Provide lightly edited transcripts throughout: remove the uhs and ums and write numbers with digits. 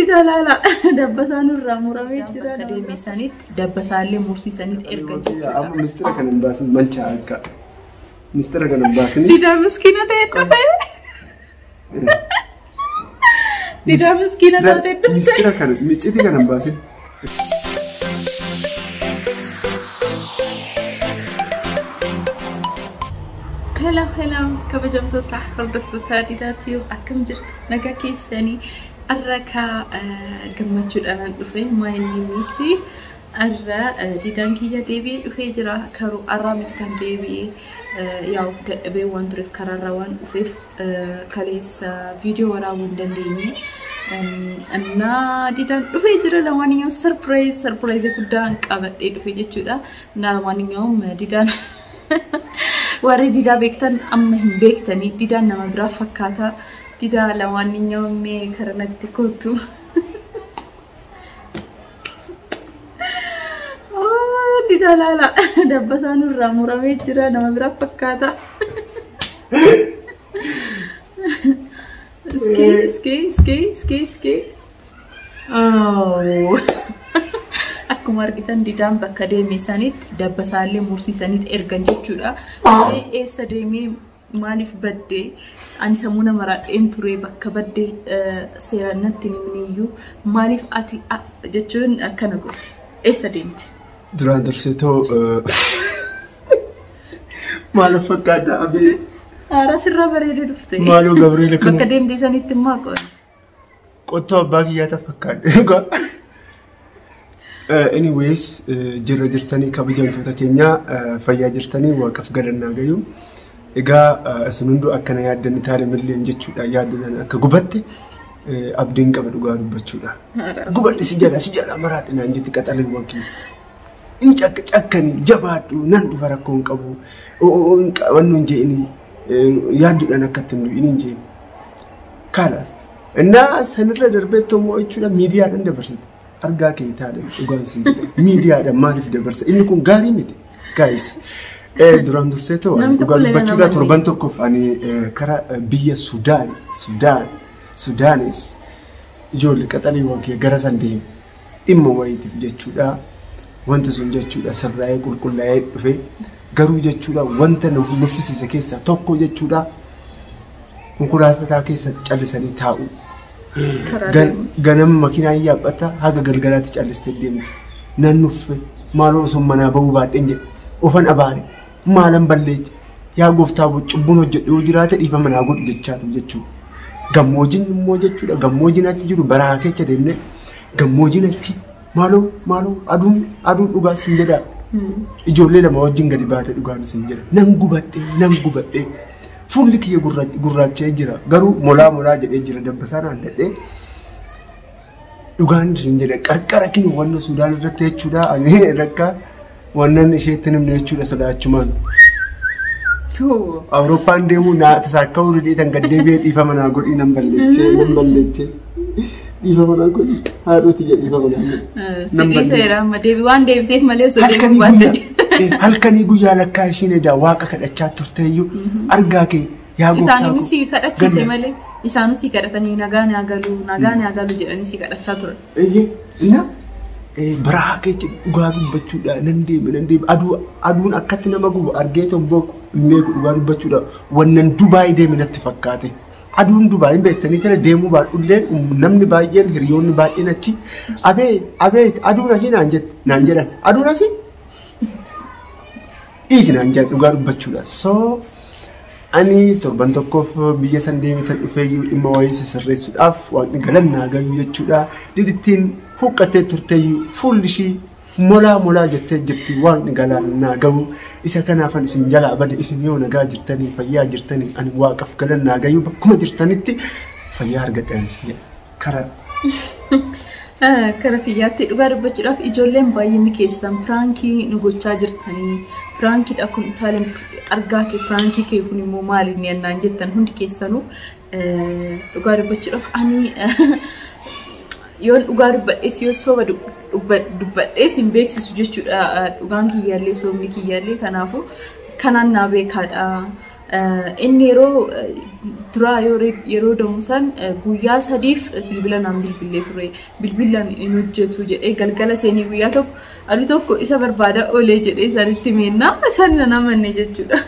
Didalala dabbasaanu ramurame jira kademe sanit dabbasalle mursi sanit erga amma mistira kan baasin mancha akka mistira kan baasin dida miskina ta'e dida miskina ta'e mistira kan miciti kan baasin hello kabajamtoota hordoftoota didaatiyo akkam jirtu nagaa keessanii arraka gammachuudhaan dhufe maayinniisi arra didaan kiyya deebi'ee dhufee jira karu arra miti kan deebi'ee yaa'u dadhabee waan tureef kararra waan dhufeef kaleessa viidiyoo waraabuu hin dandeenye anna didaan dhufee jira lamaaniyyuu surprise guddaan qabadhee dhufe jechuudha lamaaniyyuu didaan warri dida beektan amma hin beektanii didaan nama biraa fakkaata dida lamaaniyyuu mee karanatti kootu dida lala dabbasaanu ramurame jira nama biraa fakkaata ski oh akkuma argitan didaan bakka deemee sanitti dabbasalle mursi sanitti ergan jechuudha eessa deemee maaliif baddee ani sammuna maradheen ture bakka baddee seerannatti nimniyyuu maaliif ati jechuun akkana gooti eessa deemti duraan durseetoo maaliif fakkaata abee ara sirra bareedee dhufte maaloo Gabriel kan bakka deemtee sanitti immoo qottoo abbaa kiyyaata fakkaata anyways jirra jirtanii kabajamtoota keenya fayyaa jirtanii waaqaf galannaa gayu egaa isin hunduu akkana yaaddanni taale milleen jechuudha yaadduudhaan akka gubatte abdiin qaba dhugaa dubbachuudha gubadhi si jala maraadhinaan jetti qaxalee wankii in cakkanii jabaadhu nan dhufa rakkoo hin qabu wannoon jeeni yaadduudhaan akkatti hin jeeni kaalaas innaa sanirra darbeettoo immoo jechuudha miidiyaadhaan dabarsite argaa kee taale dhugaan sin miidiyaadhaan maaliif dabarsa inni kun gaarii miti guys duraan durseetoo dhugaa dubbachuudha torban tokkoof ani kara biyya Sudaanis ijoollee qaxalee wankee gara san deeme dhimma wayiitiif jechuudha wanta sun jechuudha sirraa'ee qulqullaa'ee dhufe garuu jechuudha wanta nuffisiise keessaa tokko jechuudha konkolaataa keessa callisanii taa'u ganam makiinaa yaabbata haga galgalaatti callistee deemti nan nuffe maaloo osoo manaa bahuu baadheen jedhe ofan abaare maalan balleechi yaa gooftaa cubbuun hojjedhu jiraate dhiifa manaa godhu jechaatu jechuudha gammoojin immoo jechuudha gammoojin achi jiru baraa keessa deemne gammoojin achi maaloo aduun dhugaa sin jedha ijoollee lama wajjin gadi baate dhugaan sin jedha nan gubadhee fuulli kiyya gurraachee jira garuu molaa jedhee jira dabbasaan handadhee dhugaan sin jedha qarqara kin wanna Sudaan irratti jechuudha ani rakka wannan isheetti nimne jechuudha sodaachumaan Awurooppaan deemuu naa tasaakkaa uridii tan gaddeebi'ee dhiifa manaa godhii nan balleechee dhiifa manaa godhii haadhooti jedhe dhiifa manaa siqiiseera amma deebi waan deebiteef malee osoo deemuu baatte halkanii guyyaa lakkaa ishiin edaa waaqa kadhachaa turteeyyuu argaa kee yaa gooftaa isaanii si kadhachise malee isaanii si kadhatanii nagaan yaa galu jedhanii si kadhachaa turan na baraa keessa dhugaa dubbachuudha nan deeme aduun akkatti nama gubu argee tomboku meeku dhugaa dubbachuudha wannan Dubaay deeme natti fakkaate aduun Dubaay beektanii tana deemuu baadhulleen namni baay'een hiriyoonni baay'een achi abeet aduun asii naan jedhan aduun asii isin naan jedhan dhugaa dubbachuudha so ani torban tokkoof biyya san deemitan dhufeeyyuu dhimma wayii sirreessuudhaaf waaqni galannaa gayu jechuudha didittiin huqqattee turteeyyuu fuulli ishii molaa jettee jirti waaqni galannaa gayu isa kanaafan isin jalaa bade isin yoo nagaa jirtanii fayyaa jirtanii ani waaqaf galannaa gayu bakkuma jirtanitti fayyaa argadhaan si jedha kara fiyyaatti dhugaa dubbachuudhaaf ijoolleen baay'inni keessan piraankii nu gochaa jirtanii piraankiidha kun itaaleen argaa kee piraankii kee kun immoo maaliin yennaan jettan hundi keessanuu dhugaa dubbachuudhaaf ani yoon dhugaa dubbadhees yoo sooba dubbadhees hin beeksisu jechuudha dhugaan kiyyaallee soomni kiyyaallee kanaafuu kanaan naa beekaadha inni yeroo deemusan guyyaa sadiif bilbilaan bilbilee ture bilbilaan hin hojjetu jedhee galgala seenii guyyaa tokko aduu tokko isa barbaada oolee jedhee isaanitti meennaa isaan nan amanne jechuudha.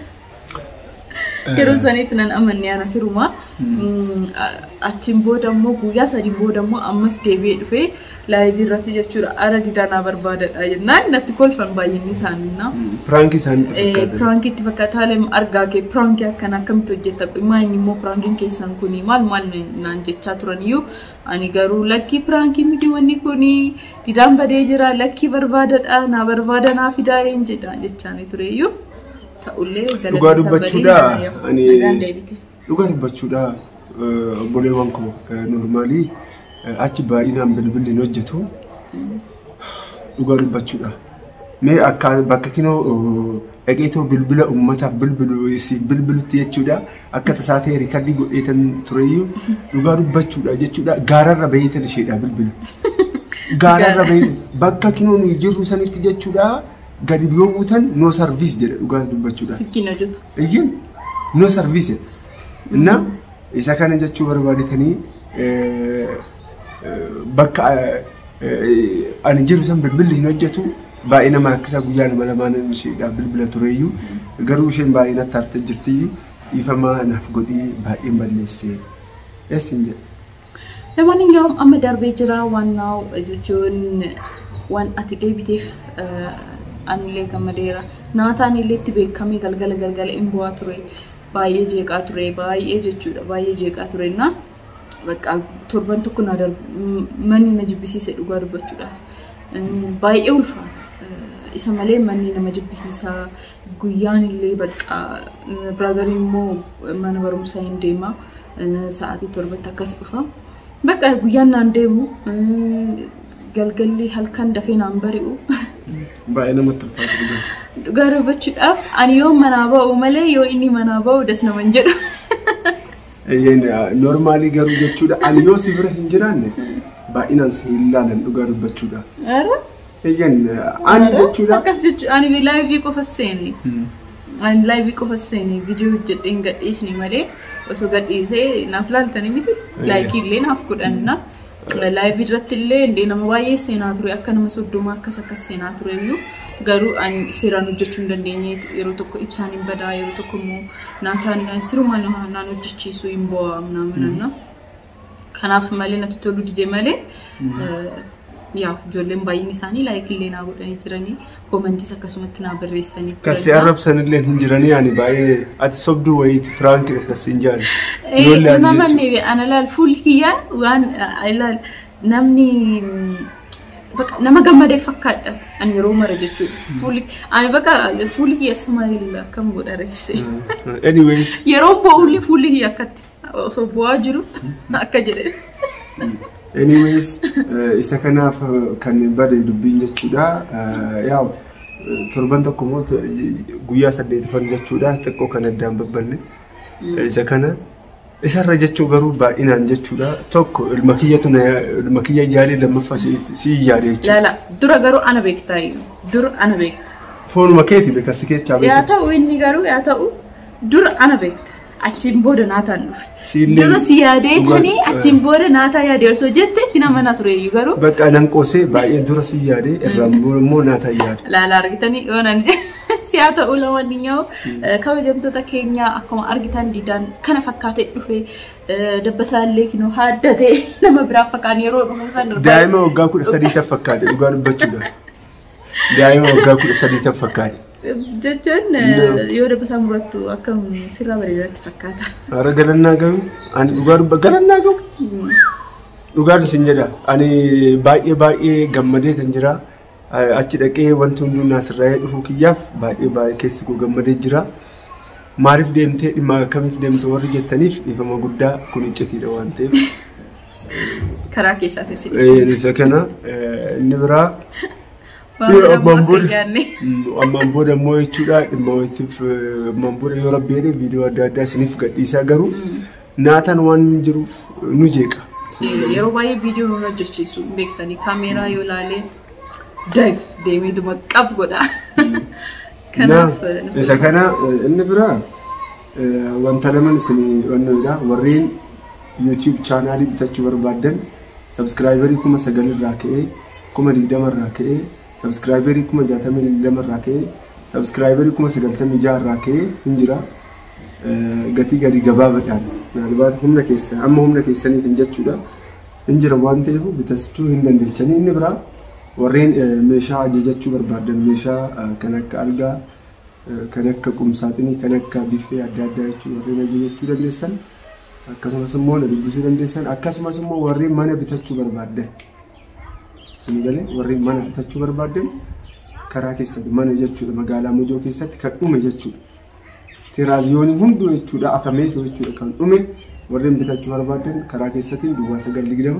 Yeroo sanitti nan amanne ana siruma achiin booda immoo guyyaa sadii booda immoo ammas deebi'ee dhufee live irratti jechuudha ara didanaa barbaadadha jennaan natti kolfan baay'inni isaaniina prank isaanitti prank itti fakkaataa argaa kee prank akkana akkamitti hojjetta maa inni immoo prankiin keessan kuni maal naan jechaa turaniyyuu ani garuu lakkii prankiin miti wanni kuni didaan badee jira lakkii barbaadadha naa barbaada naa fidaa hin jedha jechaani tureyyuu ta'ullee dhugaa dubbachuudha ani dhugaa dubbachuudha obboleewwan koo normaalii achi baay'inaan bilbilli hin hojjetu dhugaa dubbachuudha mee akka bakka kinoo dhaqeetoo bilbila uummataaf bilbilutti jechuudha akka tasaa ta'e riikardii godheetan tureyyuu dhugaa dubbachuudha jechuudha gaararra baheetan isheedha bilbila gaararra bahee bakka kinoo nu jirru sanitti jechuudha gadi yoo buutan no service jedha dhugaa dubbachuudha sikkiin hojjetu iyyin no service na isa kana jechuu barbaadetanii bakka ani jiru san bilbilli hin hojjetu baay'ina maakkisa guyyaa nama lamaan isheedha bilbila tureyyuu garuu isheen baay'ina tarte jirtiyyuu ifamaa naaf godhii baay'een balleessee eessin jedha. Lamaaniyyuu amma darbee jira waannaaw jechuun waan ati deebiteef anillee gammadeera naataan illee itti beekamee galgala hin bu'aa ture baay'ee jeeqaa ture baay'ee jechuudha baay'ee jeeqaa turennaa bakka torban tokko na manni na jibbisiise dhugaa dubbachuudha baay'ee ulfaata isa malee manni nama jibbisiisa guyyaan illee bakka biraazariin immoo mana barumsaa hin deema sa'aatii torbatti akkas dhufa bakka guyyaan naan deemu galgalli halkan dafee naan bari'u baay'ee namatti ulfaata dhugaa dubbachuudhaaf ani yoo manaa ba'u malee yoo inni manaa ba'u das naman jedhu. Normaalii garuu jechuudha ani yoo si bira hin jiraanne baay'inaan si hin ilaalan dhugaa dubbachuudha. Ani jechuudha. Akkas jechuudha ani live qofa seeni. Ani live qofa seeni viidiyoo hojjedheen gadhiisni malee osoo gadhiisee naaf laaltanii miti laayikii illee naaf godhanna. Live irratti illee indee nama baay'ee seenaa ture akka nama soddoma akkas seenaa ture iyyuu garuu ani seeraan hojjechuu hin dandeenye yeroo tokko ibsaan hin badaa yeroo tokko immoo naataan siruma naan hojjechiisuu hin bu'aa namnanna kanaaf malee natti tolu dide malee yaa ijoolleen baay'inni isaanii laayikii illee naa godhanii jiranii koomentis akkasumatti naa barreessanii turan. Kasi arrabsan illee hin jiranii ani baay'ee ati sobduu wayiiti piraankiidha kasi hin jaani. Namanne ana laal fuulli kiyyaa waan ilaal namni bakka nama gammadee fakkaadha ani yeroo mara jechuudha fuulli ani bakka fuulli kiyya smile akkam godha reeshee. Anyways yeroo bo'uulli fuulli kiyya akkatti osoo bu'aa jiru akka jedhe. Anyways isa kanaaf kan bade dubbiin jechuudha yaa torban tokko moo guyyaa 8 jechuudha xiqqoo kan addaan babbanne isa kana isarra jechuu garuu baay'inaan jechuudha tokko ilma kiyya yaadee lammaffaa si yaadee jechuudha. Lala dura garuu ana beektaayi dura ana beekta. Foonuma keeti beekasi keessaa beekta. Yaa ta'u inni garuu yaa ta'u dura ana beekta. Achiin booda naataan dhufe. Dura si yaadeetanii achiin booda naataa yaadee osoo jette sina mana tureeyyu garuu. Bakka nan qoosee baay'ee dura si yaadee irraa immoo naataa yaade. Laala argitanii oonan si haa ta'u lamanniyyuu kabajamtoota keenya akkuma argitan didaan kana fakkaatee dhufe dabbasaallee kinoo haaddate nama biraa fakkaan yeroo dhufu san darba. Daa'ima waggaa 13 fakkaate dhugaa dubbachuudha. Daa'ima waggaa 13 fakkaate. Jechuun yoo dabbasaa murattu akkam sirraa bareedaatti fakkaata. Ara galannaa gahu ani dhugaa galannaa gahu. Dhugaa isin jedha ani baay'ee gammadee kan jira achi dhaqee wanti hunduu naasirraa'ee dhufu kiyyaaf baay'ee keessi koo gammadee jira. Maaliif deemtee dhimma akkamiif deemte warri jettaniif dhiifama guddaa kun iccitiidha waan ta'eef. Karaa keessaa teessee. Isa kana inni biraa. Ammaan booda immoo jechuudha dhimma wayitiif ammaan booda yoo rabbeedhe viidiyoo adda addaa isiniif gadhiisaa garuu naataan waan jiruuf nu jeeqa. Yeroo baay'ee viidiyoo nu hojjechiisu beektanii kaameeraa yoo ilaalee dive deemeetuma qab godha. Kanaaf isa kana inni biraa wanta laman isin wannoodha warreen YouTube channel bitachuu barbaadan subscriberii kuma 9 irraa ka'ee kuma 20 irraa ka'ee subscriberii kuma 62 irraa ka'ee subscriberii kuma 96 irraa ka'ee hinjira gatii gadi gabaabaadhaan naalbaat humna keessa amma humna keessaniif jechuudha hinjira waan ta'eef bitachuu hin dandeechanii inni biraa warreen meeshaa ajajachuu barbaadan meeshaa kan akka algaa kan akka qumsaaxinii kan akka biffee adda addaa jechuudha warreen ajajachuu dandeessan akkasumas immoo dubbisuu dandeessan akkasumas immoo warreen mana bitachuu barbaadan sinigalee warreen mana bitachuu barbaadan karaa keessatti mana jechuudha magaalaa Mojoo keessatti kan dhume jechuudha teraaziyoonii hunduu jechuudha afamee jechuudha kan dhume warreen bitachuu barbaadan karaa keessatti duwwaa 920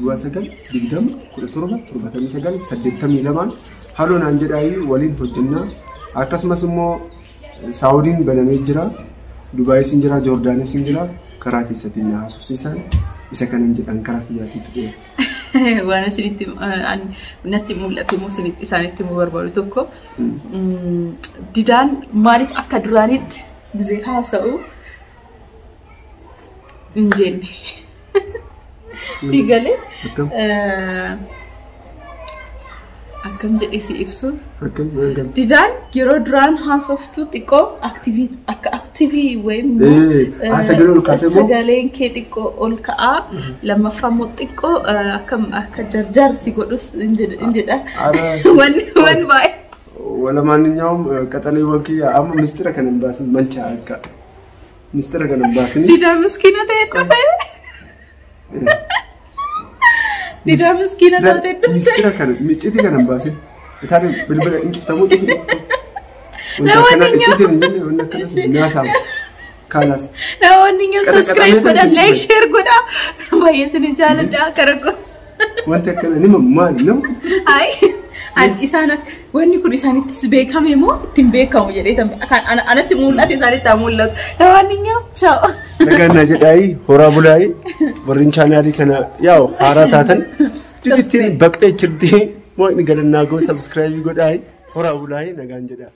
1779 8 haloon aan jedhaayi waliin hojjennaa akkasumas immoo Saudiin banamee jira Dubaayis jira Joordaanis jira karaa keessatti haasofsiisan isa kanan jedhan karaa kiyyaatiitu waan isinitti natti mul'atu immoo isaanitti immoo barbaadu tokko didaan maaliif akka duraanitti gizee haasa'u hin jenne Sigale akkam jedhee si ibsu didaan yeroo duraan haasoftu xiqqoo aktiivii wayim sagaleen kee xiqqoo ol ka'aa lammaffaa immoo xiqqoo akka jarjar si godhus hin jedha waan baay'ee wala maanኛውም ቀጠሌውን kiyya amma mistira kan hin baasin mancha akka mistira kan hin baasin didaan miskiina ta'e qofa Dida miskina taate dubse. Miskina kan micciti kan ambasin. Itaade bilbila inqiftamu dhibi. Lawanninyo. Naasam. Kalas. Lawanninyo subscribe godha like share godha. Baay'een sin jaaladha karago. Wanti akkana nima maali nama? Ay. An isaan wanni kun isaanittis beekame moo ittiin beekamu jedhee anatti mul'ate isaanitti mul'atu. Lawanninyo ciao. Nagaan jedhaayi horaa bulaayi warreen chaanaalii kana yaa'u haaraa taatan dibittiin baqxee jirti moo inni galannaa goo subscribe godhaayi horaa bulaayi nagaan jedhaa.